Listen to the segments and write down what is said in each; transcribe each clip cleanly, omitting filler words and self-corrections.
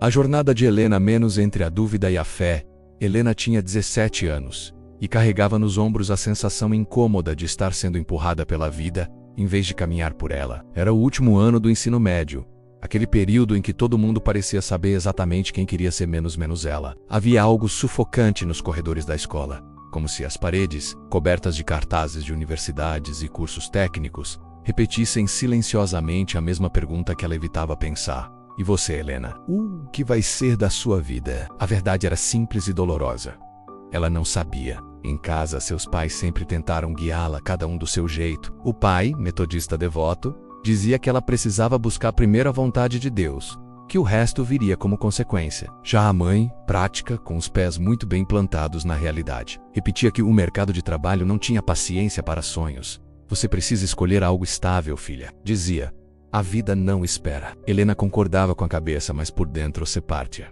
A jornada de Helena menos entre a dúvida e a fé. Helena tinha 17 anos e carregava nos ombros a sensação incômoda de estar sendo empurrada pela vida, em vez de caminhar por ela. Era o último ano do ensino médio, aquele período em que todo mundo parecia saber exatamente quem queria ser menos ela. Havia algo sufocante nos corredores da escola, como se as paredes, cobertas de cartazes de universidades e cursos técnicos, repetissem silenciosamente a mesma pergunta que ela evitava pensar. E você, Helena? O que vai ser da sua vida? A verdade era simples e dolorosa. Ela não sabia. Em casa, seus pais sempre tentaram guiá-la, cada um do seu jeito. O pai, metodista devoto, dizia que ela precisava buscar primeiro a vontade de Deus, que o resto viria como consequência. Já a mãe, prática, com os pés muito bem plantados na realidade, repetia que o mercado de trabalho não tinha paciência para sonhos. Você precisa escolher algo estável, filha, dizia. A vida não espera. Helena concordava com a cabeça, mas por dentro se partia.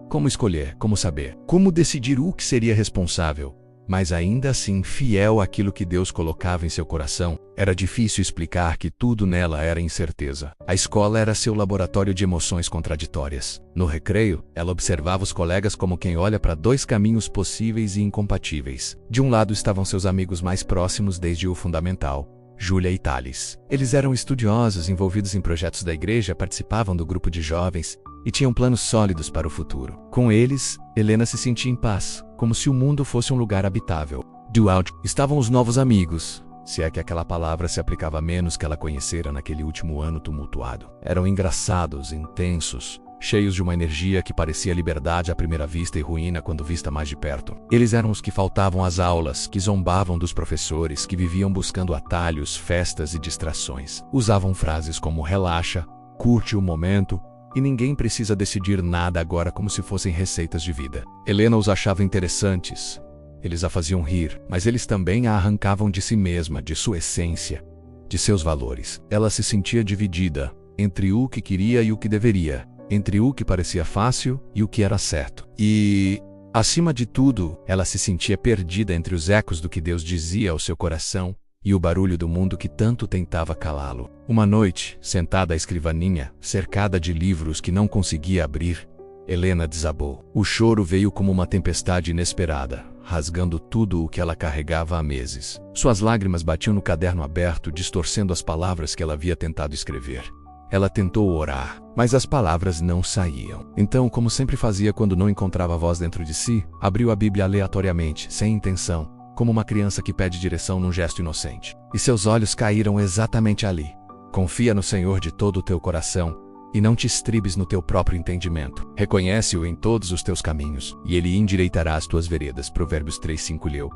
Como escolher? Como saber? Como decidir o que seria responsável? Mas ainda assim, fiel àquilo que Deus colocava em seu coração, era difícil explicar que tudo nela era incerteza. A escola era seu laboratório de emoções contraditórias. No recreio, ela observava os colegas como quem olha para dois caminhos possíveis e incompatíveis. De um lado estavam seus amigos mais próximos desde o fundamental, Júlia e Thales. Eles eram estudiosos, envolvidos em projetos da igreja, participavam do grupo de jovens e tinham planos sólidos para o futuro. Com eles, Helena se sentia em paz, como se o mundo fosse um lugar habitável. Do lado estavam os novos amigos, se é que aquela palavra se aplicava a menos que ela conhecera naquele último ano tumultuado. Eram engraçados, intensos, cheios de uma energia que parecia liberdade à primeira vista e ruína quando vista mais de perto. Eles eram os que faltavam às aulas, que zombavam dos professores, que viviam buscando atalhos, festas e distrações. Usavam frases como relaxa, curte o momento, e ninguém precisa decidir nada agora, como se fossem receitas de vida. Helena os achava interessantes. Eles a faziam rir, mas eles também a arrancavam de si mesma, de sua essência, de seus valores. Ela se sentia dividida entre o que queria e o que deveria, entre o que parecia fácil e o que era certo. E, acima de tudo, ela se sentia perdida entre os ecos do que Deus dizia ao seu coração e o barulho do mundo que tanto tentava calá-lo. Uma noite, sentada à escrivaninha, cercada de livros que não conseguia abrir, Helena desabou. O choro veio como uma tempestade inesperada, rasgando tudo o que ela carregava há meses. Suas lágrimas batiam no caderno aberto, distorcendo as palavras que ela havia tentado escrever. Ela tentou orar, mas as palavras não saíam. Então, como sempre fazia quando não encontrava a voz dentro de si, abriu a Bíblia aleatoriamente, sem intenção, como uma criança que pede direção num gesto inocente. E seus olhos caíram exatamente ali. Confia no Senhor de todo o teu coração e não te estribes no teu próprio entendimento. Reconhece-o em todos os teus caminhos e ele endireitará as tuas veredas. Provérbios 3:5 leu.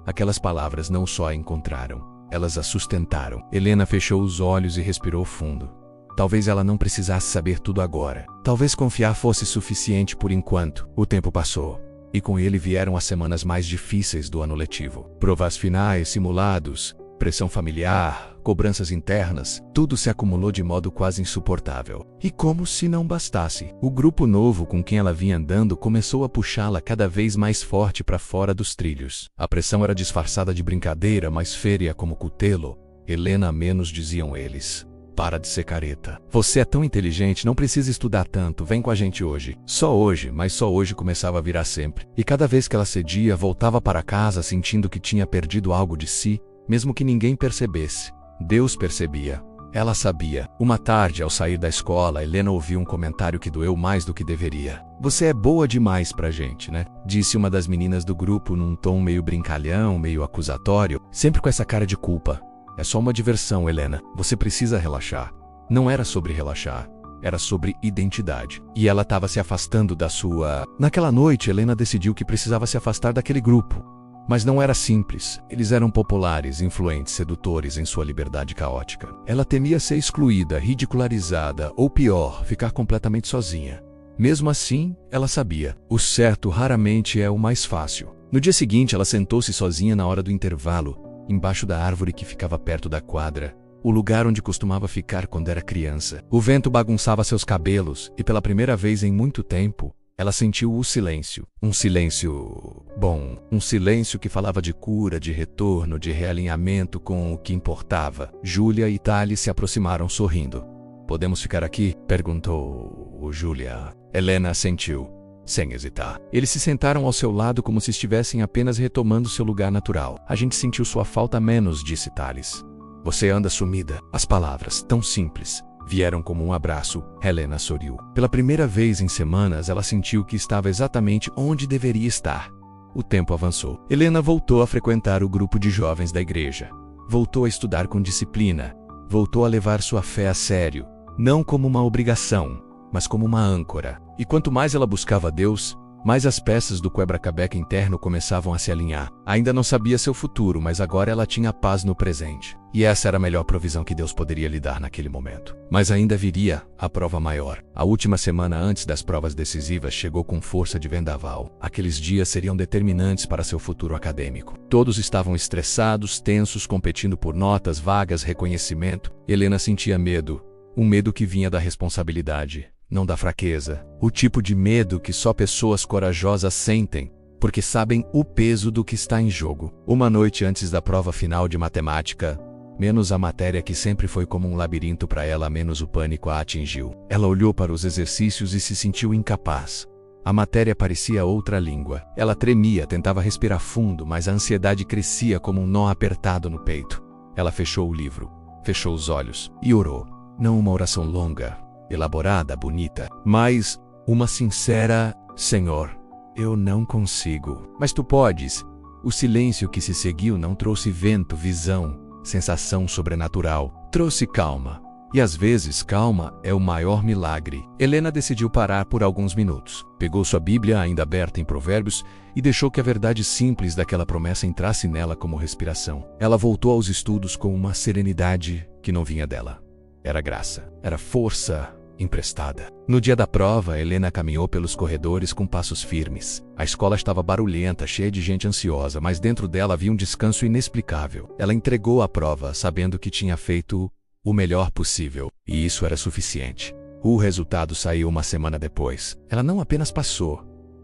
Aquelas palavras não só a encontraram, elas a sustentaram. Helena fechou os olhos e respirou fundo. Talvez ela não precisasse saber tudo agora. Talvez confiar fosse suficiente por enquanto. O tempo passou. E com ele vieram as semanas mais difíceis do ano letivo. Provas finais, simulados, pressão familiar, cobranças internas, tudo se acumulou de modo quase insuportável. E como se não bastasse, o grupo novo com quem ela vinha andando começou a puxá-la cada vez mais forte para fora dos trilhos. A pressão era disfarçada de brincadeira, mais férrea como cutelo. Helena, menos, diziam eles. Para de ser careta. Você é tão inteligente, não precisa estudar tanto, vem com a gente hoje. Só hoje, mas só hoje começava a virar sempre. E cada vez que ela cedia, voltava para casa sentindo que tinha perdido algo de si, mesmo que ninguém percebesse. Deus percebia. Ela sabia. Uma tarde, ao sair da escola, Helena ouviu um comentário que doeu mais do que deveria. Você é boa demais pra gente, né? Disse uma das meninas do grupo num tom meio brincalhão, meio acusatório, sempre com essa cara de culpa. É só uma diversão, Helena. Você precisa relaxar. Não era sobre relaxar. Era sobre identidade. E ela estava se afastando da sua... Naquela noite, Helena decidiu que precisava se afastar daquele grupo. Mas não era simples. Eles eram populares, influentes, sedutores em sua liberdade caótica. Ela temia ser excluída, ridicularizada, ou pior, ficar completamente sozinha. Mesmo assim, ela sabia. O certo raramente é o mais fácil. No dia seguinte, ela sentou-se sozinha na hora do intervalo, embaixo da árvore que ficava perto da quadra, o lugar onde costumava ficar quando era criança. O vento bagunçava seus cabelos e pela primeira vez em muito tempo, ela sentiu o silêncio. Um silêncio... bom, um silêncio que falava de cura, de retorno, de realinhamento com o que importava. Júlia e Thales se aproximaram sorrindo. Podemos ficar aqui? Perguntou Júlia. Helena assentiu, sem hesitar. Eles se sentaram ao seu lado como se estivessem apenas retomando seu lugar natural. A gente sentiu sua falta menos, disse Thales. Você anda sumida. As palavras, tão simples, vieram como um abraço. Helena sorriu. Pela primeira vez em semanas, ela sentiu que estava exatamente onde deveria estar. O tempo avançou. Helena voltou a frequentar o grupo de jovens da igreja. Voltou a estudar com disciplina. Voltou a levar sua fé a sério, não como uma obrigação, mas como uma âncora. E quanto mais ela buscava Deus, mais as peças do quebra-cabeça interno começavam a se alinhar. Ainda não sabia seu futuro, mas agora ela tinha paz no presente. E essa era a melhor provisão que Deus poderia lhe dar naquele momento. Mas ainda viria a prova maior. A última semana antes das provas decisivas chegou com força de vendaval. Aqueles dias seriam determinantes para seu futuro acadêmico. Todos estavam estressados, tensos, competindo por notas, vagas, reconhecimento. Helena sentia medo. Um medo que vinha da responsabilidade, não da fraqueza. O tipo de medo que só pessoas corajosas sentem, porque sabem o peso do que está em jogo. Uma noite antes da prova final de matemática, menos a matéria que sempre foi como um labirinto para ela, menos o pânico a atingiu. Ela olhou para os exercícios e se sentiu incapaz. A matéria parecia outra língua. Ela tremia, tentava respirar fundo, mas a ansiedade crescia como um nó apertado no peito. Ela fechou o livro, fechou os olhos e orou. Não uma oração longa, elaborada, bonita, mas uma sincera: Senhor, eu não consigo. Mas tu podes. O silêncio que se seguiu não trouxe vento, visão, sensação sobrenatural. Trouxe calma. E às vezes calma é o maior milagre. Helena decidiu parar por alguns minutos. Pegou sua Bíblia, ainda aberta em Provérbios, e deixou que a verdade simples daquela promessa entrasse nela como respiração. Ela voltou aos estudos com uma serenidade que não vinha dela. Era graça, era força emprestada. No dia da prova, Helena caminhou pelos corredores com passos firmes. A escola estava barulhenta, cheia de gente ansiosa, mas dentro dela havia um descanso inexplicável. Ela entregou a prova, sabendo que tinha feito o melhor possível, e isso era suficiente. O resultado saiu uma semana depois. Ela não apenas passou,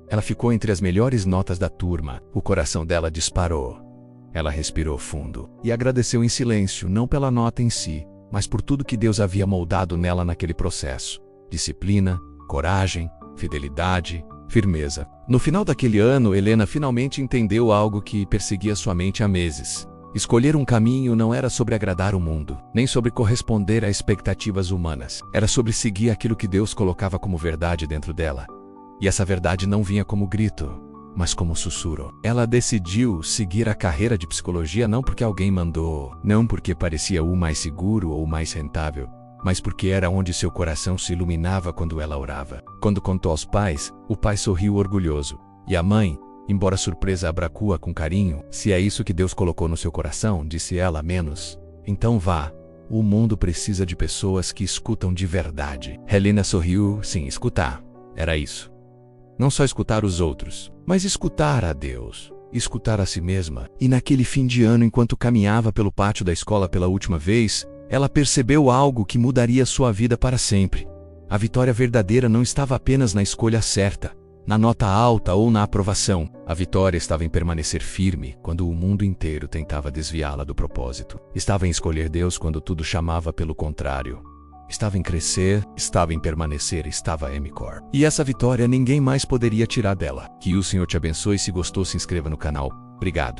ela ficou entre as melhores notas da turma. O coração dela disparou. Ela respirou fundo e agradeceu em silêncio, não pela nota em si, mas por tudo que Deus havia moldado nela naquele processo. Disciplina, coragem, fidelidade, firmeza. No final daquele ano, Helena finalmente entendeu algo que perseguia sua mente há meses. Escolher um caminho não era sobre agradar o mundo, nem sobre corresponder a expectativas humanas. Era sobre seguir aquilo que Deus colocava como verdade dentro dela. E essa verdade não vinha como grito, mas como sussurro. Ela decidiu seguir a carreira de psicologia não porque alguém mandou, não porque parecia o mais seguro ou o mais rentável, mas porque era onde seu coração se iluminava quando ela orava. Quando contou aos pais, o pai sorriu orgulhoso. E a mãe, embora surpresa, abracou-a com carinho. Se é isso que Deus colocou no seu coração, disse ela, menos. Então vá. O mundo precisa de pessoas que escutam de verdade. Helena sorriu. Sim, escutar. Era isso. Não só escutar os outros, mas escutar a Deus, escutar a si mesma. E naquele fim de ano, enquanto caminhava pelo pátio da escola pela última vez, ela percebeu algo que mudaria sua vida para sempre. A vitória verdadeira não estava apenas na escolha certa, na nota alta ou na aprovação. A vitória estava em permanecer firme quando o mundo inteiro tentava desviá-la do propósito. Estava em escolher Deus quando tudo chamava pelo contrário. Estava em crescer, estava em permanecer, estava em Emicor. E essa vitória ninguém mais poderia tirar dela. Que o Senhor te abençoe. Se gostou, se inscreva no canal. Obrigado.